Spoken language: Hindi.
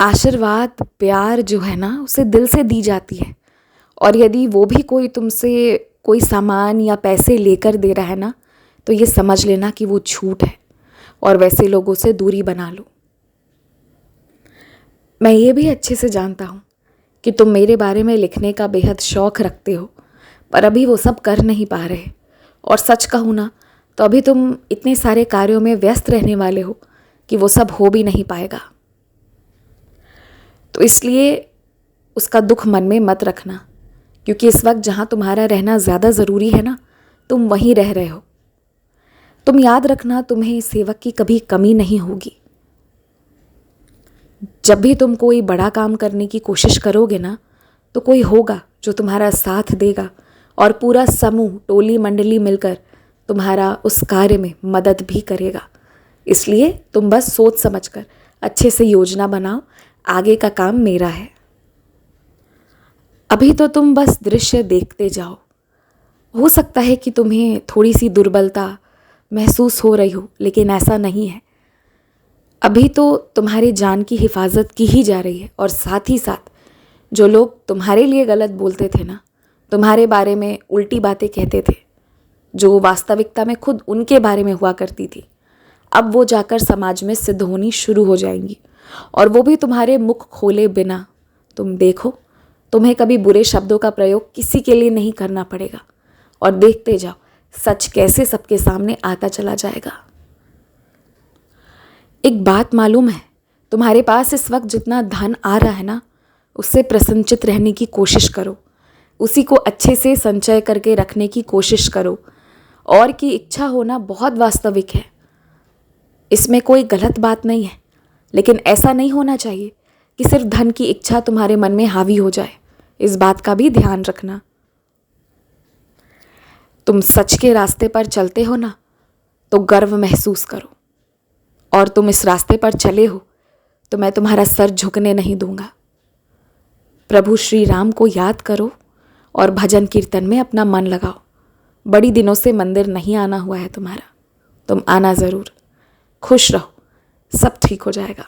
आशीर्वाद, प्यार जो है ना, उसे दिल से दी जाती है। और यदि वो भी कोई तुमसे कोई सामान या पैसे लेकर दे रहा है ना, तो ये समझ लेना कि वो झूठ है और वैसे लोगों से दूरी बना लो। मैं ये भी अच्छे से जानता हूँ कि तुम मेरे बारे में लिखने का बेहद शौक़ रखते हो, पर अभी वो सब कर नहीं पा रहे। और सच कहूँ ना, तो अभी तुम इतने सारे कार्यों में व्यस्त रहने वाले हो कि वो सब हो भी नहीं पाएगा। तो इसलिए उसका दुख मन में मत रखना, क्योंकि इस वक्त जहाँ तुम्हारा रहना ज़्यादा ज़रूरी है ना, तुम वहीं रह रहे हो। तुम याद रखना, तुम्हें सेवक की कभी कमी नहीं होगी। जब भी तुम कोई बड़ा काम करने की कोशिश करोगे ना, तो कोई होगा जो तुम्हारा साथ देगा और पूरा समूह, टोली मंडली मिलकर तुम्हारा उस कार्य में मदद भी करेगा। इसलिए तुम बस सोच समझकर अच्छे से योजना बनाओ, आगे का काम मेरा है। अभी तो तुम बस दृश्य देखते जाओ। हो सकता है कि तुम्हें थोड़ी सी दुर्बलता महसूस हो रही हो, लेकिन ऐसा नहीं है। अभी तो तुम्हारी जान की हिफाजत की ही जा रही है। और साथ ही साथ जो लोग तुम्हारे लिए गलत बोलते थे ना, तुम्हारे बारे में उल्टी बातें कहते थे, जो वास्तविकता में खुद उनके बारे में हुआ करती थी, अब वो जाकर समाज में सिद्ध होनी शुरू हो जाएंगी। और वो भी तुम्हारे मुख खोले बिना। तुम देखो, तुम्हें कभी बुरे शब्दों का प्रयोग किसी के लिए नहीं करना पड़ेगा। और देखते जाओ, सच कैसे सबके सामने आता चला जाएगा। एक बात मालूम है, तुम्हारे पास इस वक्त जितना धन आ रहा है ना, उससे प्रसन्नचित रहने की कोशिश करो। उसी को अच्छे से संचय करके रखने की कोशिश करो। और की इच्छा होना बहुत वास्तविक है, इसमें कोई गलत बात नहीं है। लेकिन ऐसा नहीं होना चाहिए कि सिर्फ धन की इच्छा तुम्हारे मन में हावी हो जाए। इस बात का भी ध्यान रखना। तुम सच के रास्ते पर चलते हो ना, तो गर्व महसूस करो। और तुम इस रास्ते पर चले हो तो मैं तुम्हारा सर झुकने नहीं दूंगा। प्रभु श्री राम को याद करो और भजन कीर्तन में अपना मन लगाओ। बड़ी दिनों से मंदिर नहीं आना हुआ है तुम्हारा, तुम आना ज़रूर। खुश रहो, सब ठीक हो जाएगा।